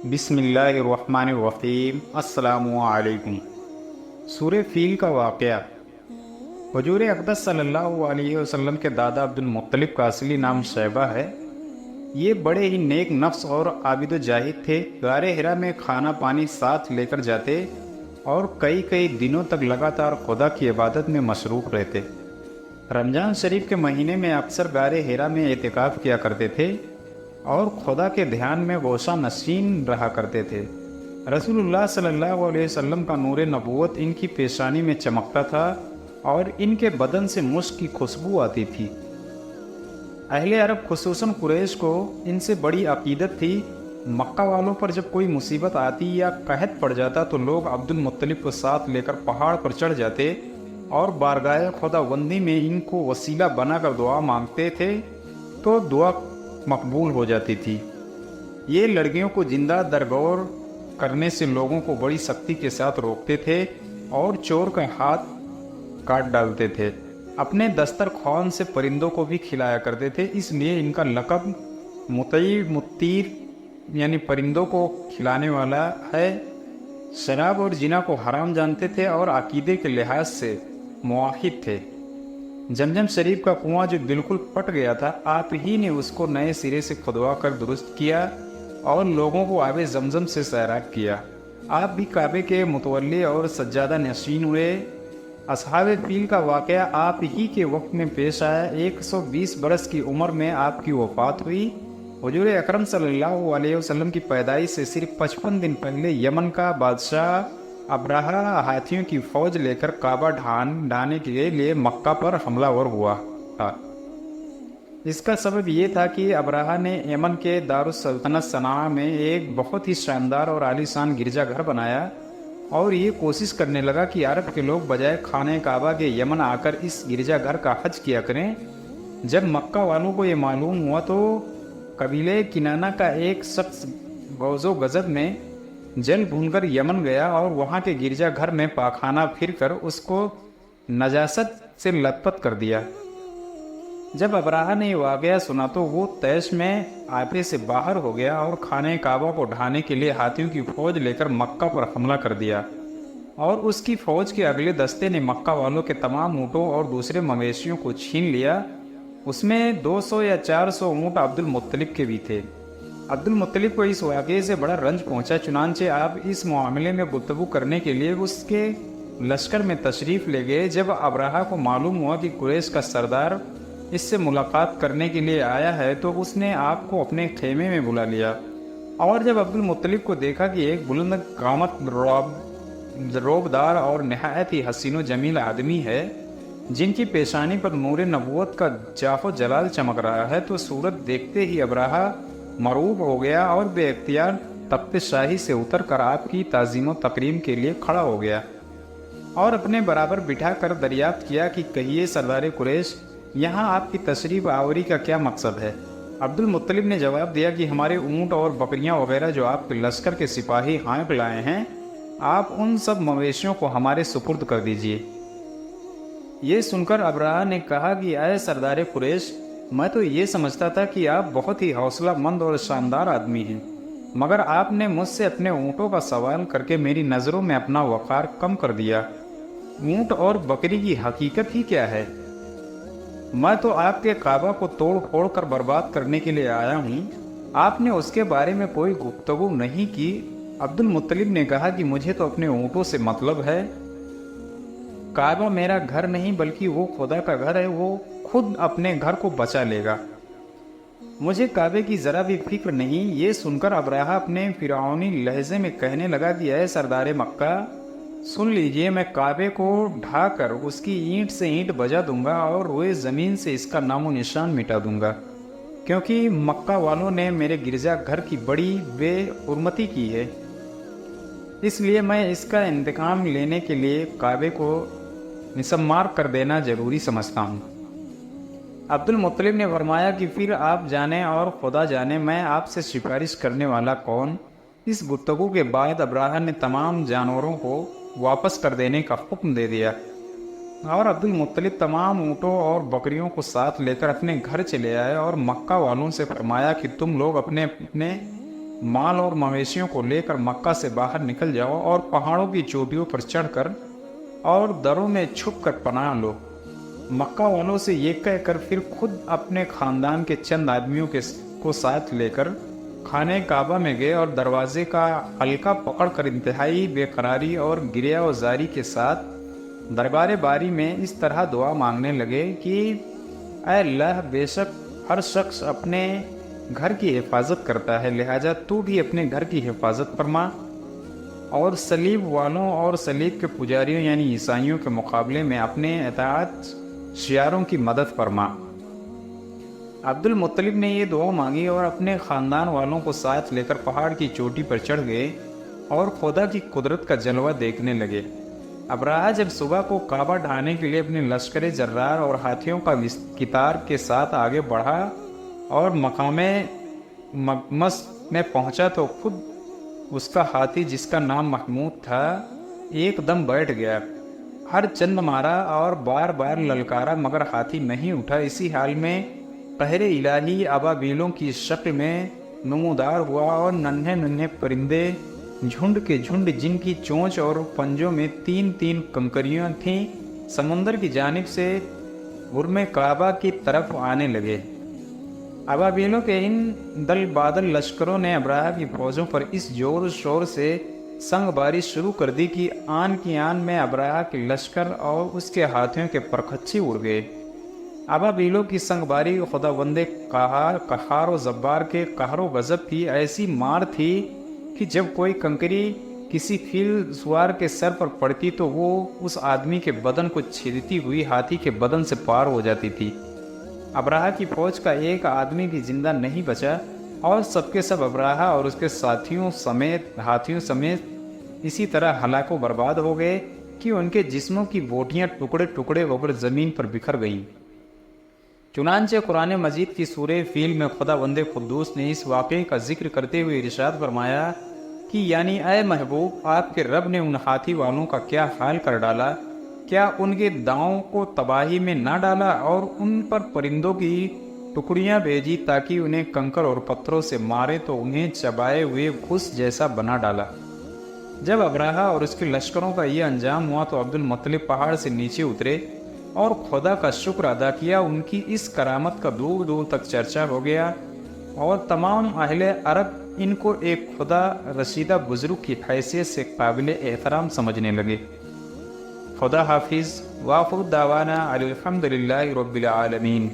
بسم اللہ الرحمن الرحیم۔ السلام علیکم۔ سورہ فیل کا واقعہ۔ حضور اقدس صلی اللہ علیہ وسلم کے دادا عبد المطلب کا اصلی نام شیبہ ہے۔ یہ بڑے ہی نیک نفس اور عابد و جاہد تھے۔ غار حرا میں کھانا پانی ساتھ لے کر جاتے اور کئی دنوں تک لگاتار خدا کی عبادت میں مصروف رہتے۔ رمضان شریف کے مہینے میں اکثر غار حرا میں اعتکاف کیا کرتے تھے اور خدا کے دھیان میں گوشہ نشین رہا کرتے تھے۔ رسول اللہ صلی اللہ علیہ وسلم کا نور نبوت ان کی پیشانی میں چمکتا تھا اور ان کے بدن سے مشک کی خوشبو آتی تھی۔ اہل عرب خصوصاً قریش کو ان سے بڑی عقیدت تھی۔ مکہ والوں پر جب کوئی مصیبت آتی یا قحط پڑ جاتا تو لوگ عبد المطلب کو ساتھ لے کر پہاڑ پر چڑھ جاتے اور بارگاہ خدا بندی میں ان کو وسیلہ بنا کر دعا مانگتے تھے تو دعا مقبول ہو جاتی تھی۔ یہ لڑکیوں کو زندہ درگور کرنے سے لوگوں کو بڑی سختی کے ساتھ روکتے تھے اور چور کا ہاتھ کاٹ ڈالتے تھے۔ اپنے دسترخوان سے پرندوں کو بھی کھلایا کرتے تھے، اس لیے ان کا لقب مطیر یعنی پرندوں کو کھلانے والا ہے۔ شراب اور زنا کو حرام جانتے تھے اور عقیدے کے لحاظ سے موحد تھے۔ زمزم شریف کا کنواں جو بالکل پھٹ گیا تھا، آپ ہی نے اس کو نئے سرے سے کھدوا کر درست کیا اور لوگوں کو آب زمزم سے سیراب کیا۔ آپ بھی کعبے کے متولی اور سجادہ نشین ہوئے۔ اصحاب فیل کا واقعہ آپ ہی کے وقت میں پیش آیا۔ 120 برس کی عمر میں آپ کی وفات ہوئی۔ حضور اکرم صلی اللہ علیہ وسلم کی پیدائش سے صرف 55 دن پہلے یمن کا بادشاہ ابرہہ ہاتھیوں کی فوج لے کر کعبہ ڈھانے کے لیے مکہ پر حملہ ور ہوا تھا۔ اس کا سبب یہ تھا کہ ابرہہ نے یمن کے دارالسلطنت صنعاء میں ایک بہت ہی شاندار اور عالیشان گرجا گھر بنایا اور یہ کوشش کرنے لگا کہ عرب کے لوگ بجائے خانہ کعبہ کے یمن آ کر اس گرجا گھر کا حج کیا کریں۔ جب مکہ والوں کو یہ معلوم ہوا تو قبیلہ کنانہ کا ایک شخص غوث و غضب میں جل بھون کر یمن گیا اور وہاں کے گرجا گھر میں پاخانہ پھر کر اس کو نجاست سے لت پت کر دیا۔ جب ابرہہ نے یہ واقعہ سنا تو وہ طیش میں آپے سے باہر ہو گیا اور خانہ کعبہ کو ڈھانے کے لیے ہاتھیوں کی فوج لے کر مکہ پر حملہ کر دیا، اور اس کی فوج کے اگلے دستے نے مکہ والوں کے تمام اونٹوں اور دوسرے مویشیوں کو چھین لیا۔ اس میں 200 یا 400 اونٹ عبد المطلب کے بھی تھے۔ عبد المطلب کو اس واقعے سے بڑا رنج پہنچا، چنانچہ آپ اس معاملے میں گفتگو کرنے کے لیے اس کے لشکر میں تشریف لے گئے۔ جب ابرہہ کو معلوم ہوا کہ قریش کا سردار اس سے ملاقات کرنے کے لیے آیا ہے تو اس نے آپ کو اپنے خیمے میں بلا لیا، اور جب عبد المطلب کو دیکھا کہ ایک بلند قامت روبدار اور نہایت ہی حسین و جمیل آدمی ہے جن کی پیشانی پر نور نبوت کا جاف و جلال چمک رہا ہے، تو صورت دیکھتے ہی ابرہہ مرعوب ہو گیا اور بے اختیار تخت شاہی سے اتر کر آپ کی تعظیم و تکریم کے لیے کھڑا ہو گیا اور اپنے برابر بٹھا کر دریافت کیا کہ کہیے سردار قریش، یہاں آپ کی تشریف آوری کا کیا مقصد ہے؟ عبد المطلب نے جواب دیا کہ ہمارے اونٹ اور بکریاں وغیرہ جو آپ کے لشکر کے سپاہی ہانک لائے ہیں، آپ ان سب مویشیوں کو ہمارے سپرد کر دیجیے۔ یہ سن کر ابرہہ نے کہا کہ اے سردار قریش، میں تو یہ سمجھتا تھا کہ آپ بہت ہی حوصلہ مند اور شاندار آدمی ہیں، مگر آپ نے مجھ سے اپنے اونٹوں کا سوال کر کے میری نظروں میں اپنا وقار کم کر دیا۔ اونٹ اور بکری کی حقیقت ہی کیا ہے؟ میں تو آپ کے کعبہ کو توڑ پھوڑ کر برباد کرنے کے لیے آیا ہوں، آپ نے اس کے بارے میں کوئی گفتگو نہیں کی۔ عبد المطلب نے کہا کہ مجھے تو اپنے اونٹوں سے مطلب ہے۔ کعبہ میرا گھر نہیں بلکہ وہ خدا کا گھر ہے، وہ خود اپنے گھر کو بچا لے گا، مجھے کعبے کی ذرا بھی فکر نہیں۔ یہ سن کر ابرہہ اپنے فرعونی لہجے میں کہنے لگا کہ اے سردار مکہ، سن لیجئے، میں کعبے کو ڈھا کر اس کی اینٹ سے اینٹ بجا دوں گا اور روئے زمین سے اس کا نام و نشان مٹا دوں گا، کیونکہ مکہ والوں نے میرے گرجا گھر کی بڑی بے حرمتی کی ہے، اس لیے میں اس کا انتقام لینے کے لیے کعبے کو مسمار کر دینا ضروری سمجھتا ہوں۔ عبد المطلب نے فرمایا کہ پھر آپ جانیں اور خدا جانے میں آپ سے سفارش کرنے والا کون؟ اس گفتگو کے بعد ابرہہ نے تمام جانوروں کو واپس کر دینے کا حکم دے دیا اور عبد المطلب تمام اونٹوں اور بکریوں کو ساتھ لے کر اپنے گھر چلے آئے اور مکہ والوں سے فرمایا کہ تم لوگ اپنے اپنے مال اور مویشیوں کو لے کر مکہ سے باہر نکل جاؤ اور پہاڑوں کی چوٹیوں پر چڑھ کر اور دروں میں چھپ کر پناہ لو۔ مکہ والوں سے یہ کہہ کر پھر خود اپنے خاندان کے چند آدمیوں کو ساتھ لے کر خانہ کعبہ میں گئے اور دروازے کا حلقہ پکڑ کر انتہائی بے قراری اور گریہ و زاری کے ساتھ دربار باری میں اس طرح دعا مانگنے لگے کہ اے اللہ، بے شک ہر شخص اپنے گھر کی حفاظت کرتا ہے، لہٰذا تو بھی اپنے گھر کی حفاظت فرما اور صلیب والوں اور صلیب کے پجاریوں یعنی عیسائیوں کے مقابلے میں اپنے اطاعت شیاروں کی مدد فرما۔ عبد المطلب نے یہ دعا مانگی اور اپنے خاندان والوں کو ساتھ لے کر پہاڑ کی چوٹی پر چڑھ گئے اور خدا کی قدرت کا جلوہ دیکھنے لگے۔ ابراہہ جب صبح کو کعبہ ڈھانے کے لیے اپنے لشکر جرار اور ہاتھیوں کا قطار کے ساتھ آگے بڑھا اور مقام مقمص میں پہنچا تو خود اس کا ہاتھی، جس کا نام محمود تھا، ایک دم بیٹھ گیا۔ ہر چند مارا اور بار بار للکارا مگر ہاتھی نہیں اٹھا۔ اسی حال میں قہر الہی ابابیلوں کی شکل میں نمودار ہوا اور ننھے ننھے پرندے جھنڈ کے جھنڈ، جن کی چونچ اور پنجوں میں تین تین کنکریاں تھیں، سمندر کی جانب سے حرم کعبہ کی طرف آنے لگے۔ ابابیلوں کے ان دل بادل لشکروں نے ابراہہ کی فوجوں پر اس زور شور سے سنگ باری شروع کر دی کہ آن کی آن میں ابراہہ کے لشکر اور اس کے ہاتھیوں کے پرخچے اڑ گئے۔ ابابیلوں کی سنگ باری خداوند قہار و جبار کے قہر و غضب کی ایسی مار تھی کہ جب کوئی کنکری کسی فیل سوار کے سر پر پڑتی تو وہ اس آدمی کے بدن کو چھیدتی ہوئی ہاتھی کے بدن سے پار ہو جاتی تھی۔ ابراہہ کی فوج کا ایک آدمی بھی زندہ نہیں بچا اور سب کے سب ابراہہ اور اس کے ساتھیوں سمیت ہاتھیوں سمیت اسی طرح ہلاک و برباد ہو گئے کہ ان کے جسموں کی بوٹیاں ٹکڑے ٹکڑے ہو کر زمین پر بکھر گئیں۔ چنانچہ قرآن مجید کی سورہ فیل میں خداوند قدوس نے اس واقعے کا ذکر کرتے ہوئے ارشاد فرمایا کہ یعنی اے محبوب، آپ کے رب نے ان ہاتھی والوں کا کیا حال کر ڈالا، کیا ان کے داؤں کو تباہی میں نہ ڈالا اور ان پر پرندوں کی ٹکڑیاں بھیجی تاکہ انہیں کنکر اور پتھروں سے مارے تو انہیں چبائے ہوئے گھس جیسا بنا ڈالا۔ جب ابراہہ اور اس کے لشکروں کا یہ انجام ہوا تو عبد المطلب پہاڑ سے نیچے اترے اور خدا کا شکر ادا کیا۔ ان کی اس کرامت کا دور دور تک چرچا ہو گیا اور تمام اہل عرب ان کو ایک خدا رسیدہ بزرگ کی حیثیت سے قابل احترام سمجھنے لگے۔ خدا حافظ۔ وآخر دعوانا الحمد للہ رب العالمین۔